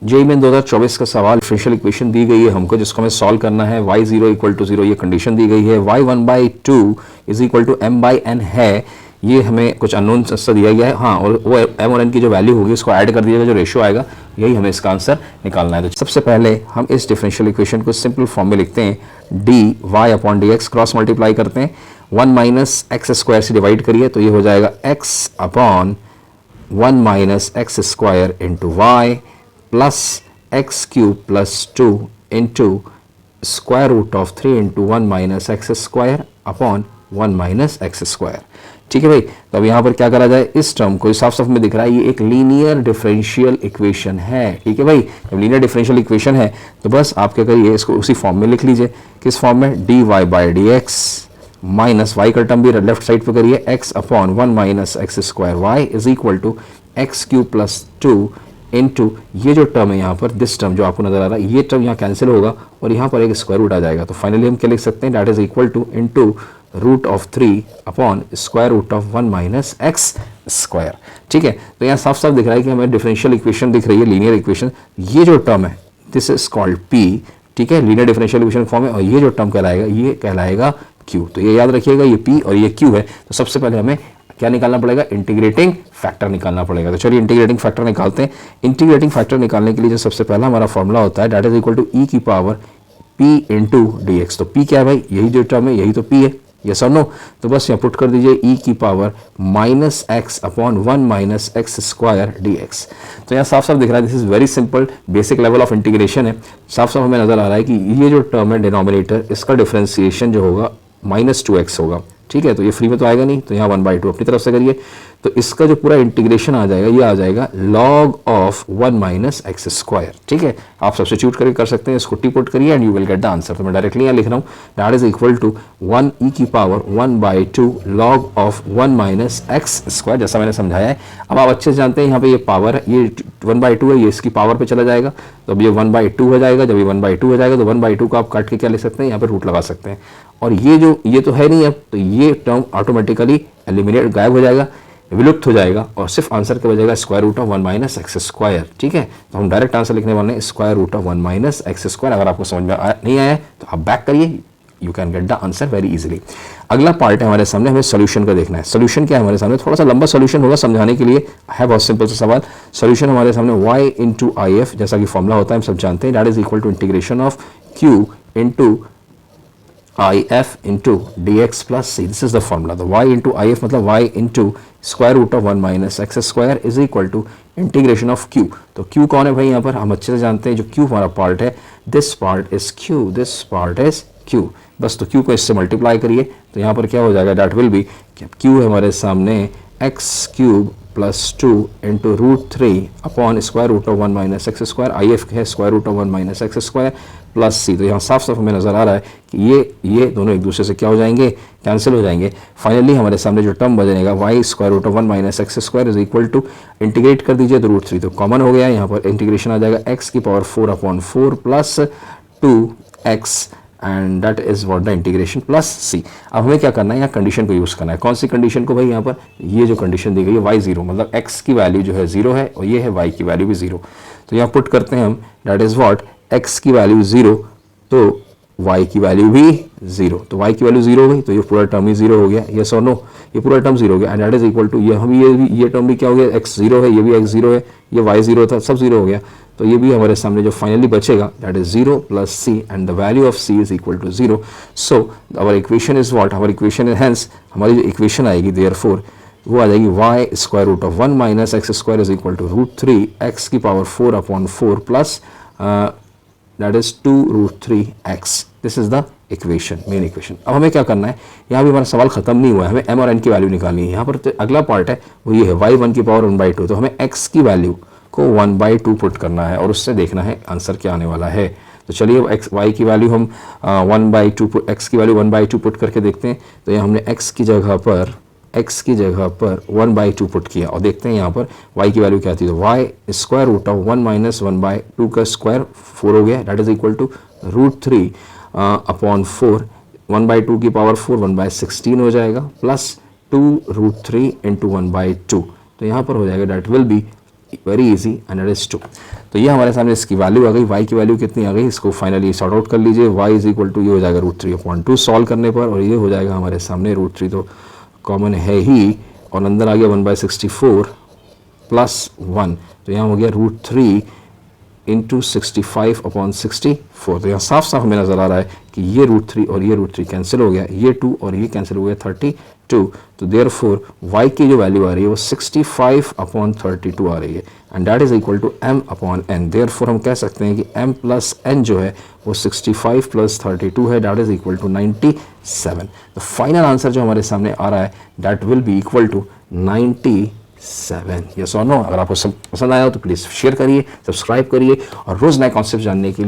JEE main 2024 का सवाल differential equation दी गई है हमको, जिसको हमें सॉल्व करना है। y0 इक्वल टू 0 ये कंडीशन दी गई है, y1/2 is equal to m/n है, ये हमें कुछ अननोन सा दिया गया है। हाँ, और वो m और n की जो वैल्यू होगी उसको ऐड कर दिया जाएगा, जो रेशियो आएगा यही हमें इसका आंसर निकालना है। तो सबसे पहले हम इस डिफरेंशियल इक्वेशन को सिंपल फॉर्म में लिखते हैं, dy/dx क्रॉस मल्टीप्लाई करते हैं, 1 माइनस एक्स स्क्वायर से डिवाइड करिए तो ये हो जाएगा x/1 minus x square into y plus x cube plus 2 into square root of 3 into 1 minus x square upon 1 minus x square. ठीक है भाई, तो अब यहाँ पर क्या करा जाए, इस टर्म को साफ साफ में दिख रहा है ये एक लीनियर डिफरेंशियल इक्वेशन है। ठीक है भाई, जब लीनियर डिफरेंशियल इक्वेशन है तो बस आप क्या करिए, इसको उसी फॉर्म में लिख लीजिए। किस फॉर्म में, dy/dx माइनस वाई का टर्म भी लेफ्ट साइड पे करिए, x upon 1 minus x square y is equal to x cube plus 2 into ये जो टर्म है यहाँ पर, दिस टर्म जो आपको नजर आ रहा है, ये टर्म यहाँ कैंसिल होगा और यहाँ पर एक स्क्वायर रूट आ जाएगा। तो फाइनली हम क्या लिख सकते हैं, that is equal to into root of 3 upon square root of 1 minus x square. ठीक है, तो यहाँ साफ साफ दिख रहा है कि हमें डिफरेंशियल इक्वेशन दिख रही है, लीनियर इक्वेशन। ये जो टर्म है दिस इज कॉल्ड p, ठीक है, लीनियर डिफरेंशियल इक्वेशन फॉर्म है, और ये जो टर्म कहलाएगा ये कहलाएगा q। तो ये याद रखिएगा, ये p और ये q है। तो सबसे पहले हमें क्या निकालना पड़ेगा, इंटीग्रेटिंग फैक्टर निकालना पड़ेगा। तो चलिए इंटीग्रेटिंग फैक्टर निकालते हैं। इंटीग्रेटिंग फैक्टर निकालने के लिए जो सबसे पहला हमारा फॉर्मूला होता है, that is equal to e की पावर p इंटू dx। तो p क्या है भाई, यही जो टर्म है यही तो p है, यस और नो। तो बस यहाँ पुट कर दीजिए e की power minus x upon 1 minus x square dx। तो यहाँ साफ साफ दिख रहा है, this is very simple, basic level of integration है। साफ साफ हमें नजर आ रहा है कि ये जो टर्म है डिनोमिनेटर, इसका डिफरेंशिएशन जो होगा -2x होगा। ठीक है, तो ये फ्री में तो आएगा नहीं, तो यहाँ 1/2 अपनी तरफ से करिए, तो इसका जो पूरा इंटीग्रेशन आ जाएगा ये आ जाएगा log of 1 minus x square. ठीक है, आप सब्स्टिट्यूट करके कर सकते हैं, इसको टी पुट करिए and you will get the answer. तो मैं डायरेक्टली यहाँ लिख रहा हूँ, that is equal to 1 e की power 1/2 log of 1 minus x square, जैसा मैंने समझाया है। अब आप अच्छे से जानते हैं यहाँ पे ये पावर है, ये 1/2 है, ये इसकी पावर पे चला जाएगा, तो अब ये 1/2 हो जाएगा। जब ये 1/2 हो जाएगा तो 1/2 को आप काट के क्या लिख सकते हैं, यहाँ पे रूट लगा सकते हैं। और ये तो है नहीं अब, तो ये टर्म ऑटोमेटिकली एलिमिनेट, गायब हो जाएगा, विलुप्त हो जाएगा, और सिर्फ आंसर क्या बचेगा, square root of 1 minus x square. ठीक है, तो हम डायरेक्ट आंसर लिखने वाले हैं square root of 1 minus x square. अगर आपको समझ में नहीं आया तो आप बैक करिए, you can get the answer very easily. अगला पार्ट है हमारे सामने, हमें सोल्यूशन का देखना है। सोल्यूशन क्या है हमारे सामने, थोड़ा सा लंबा सोल्यूशन होगा समझाने के लिए, है बहुत सिंपल सा सवाल। सोल्यूशन हमारे सामने y इंटू आई एफ, जैसा कि फॉर्मूला होता है हम सब जानते हैं, that is equal to integration of q into if into dx plus c. This is the formula. The y into if मतलब y into square root of 1 minus x square is equal to integration of q. तो q कौन है भाई, यहाँ पर हम अच्छे से जानते हैं, जो q हमारा पार्ट है, this part is q, this part is q। बस तो q को इससे मल्टीप्लाई करिए, तो यहाँ पर क्या हो जाएगा, that will be q है हमारे सामने x cube plus 2 into root 3 upon square root of 1 minus x square, I F है square root of 1 minus x square plus C. तो यहाँ साफ साफ हमें नजर आ रहा है कि ये दोनों एक दूसरे से क्या हो जाएंगे, कैंसिल हो जाएंगे। फाइनली हमारे सामने जो टर्म बचेगा, y square root of 1 minus x square is equal to, integrate कर दीजिए तो रूट 3 तो कॉमन हो गया, यहाँ पर इंटीग्रेशन आ जाएगा एक्स की power 4 upon 4 plus 2x and that is what the integration plus C. अब हमें क्या करना है, यहाँ कंडीशन को यूज करना है। कौन सी कंडीशन को भाई, यहाँ पर ये जो कंडीशन दी गई है y0 मतलब x की वैल्यू जो है 0 है और ये है y की वैल्यू भी 0। तो यहाँ पुट करते हैं हम, दैट इज व्हाट, x की वैल्यू 0 तो y की वैल्यू भी 0, तो y की वैल्यू 0 हो गई, तो ये पूरा टर्म ही 0 हो गया, यस और नो, ये पूरा टर्म 0 हो गया। And that is equal to ये टर्म भी क्या हो गया, x 0 है, ये भी x 0 है, ये y 0 था, सब 0 हो गया। तो ये भी हमारे सामने जो फाइनली बचेगा, that is 0 plus c and the value of c is equal to 0। So our equation is what, our equation is hence, हमारी जो इक्वेशन आएगी देयरफॉर वो आ जाएगी y square root of 1 minus x square is equal to root 3 x की power 4 upon 4 plus that is 2 root 3x। This is the equation, main equation. अब हमें क्या करना है, यहाँ भी हमारा सवाल खत्म नहीं हुआ है, हमें m और n की वैल्यू निकालनी है। यहाँ पर तो अगला पार्ट है वो ये है y1 की पावर 1/2, तो हमें x की वैल्यू को 1/2 पुट करना है और उससे देखना है आंसर क्या आने वाला है। तो चलिए y की वैल्यू हम 1/2 x की वैल्यू 1/2 पुट करके देखते हैं। तो यहाँ हमने x की जगह पर 1/2 पुट किया और देखते हैं यहाँ पर y की वैल्यू क्या थी। तो y square root of 1 minus 1/2 का स्क्वायर 4 हो गया, that is equal to root 3 upon 4, 1/2 की पावर 4 1/16 हो जाएगा प्लस 2 रूट 3 इंटू 1/2। तो यहाँ पर हो जाएगा that will be very easy and that is 2। तो तो ये हमारे सामने इसकी वैल्यू आ गई, y की वैल्यू कितनी आ गई, इसको फाइनली सॉर्ट आउट कर लीजिए। y इज इक्वल टू ये हो जाएगा √3/2 सॉल्व करने पर, और ये हो जाएगा हमारे सामने √3 तो कॉमन है ही, और अंदर आ गया 1/64 प्लस 1, तो यहाँ हो गया √3 इंटू 65/64। तो यहाँ साफ साफ हमें नज़र आ रहा है कि ये √3 और ये √3 कैंसिल हो गया, ये 2 और ये कैंसिल हो गया 32। तो देयरफॉर y की जो वैल्यू आ रही है वो 65/32 आ रही है, and that is equal to m/n। Therefore हम कह सकते हैं कि m प्लस n जो है वो 65 प्लस 32 है, दैट इज इक्वल टू 97। तो फाइनल आंसर जो हमारे सामने आ रहा है that will be equal to 97। Yes और नो? अगर आपको सब पसंद आया हो तो प्लीज़ शेयर करिए, सब्सक्राइब करिए, और रोज़ नए कॉन्सेप्ट जानने के लिए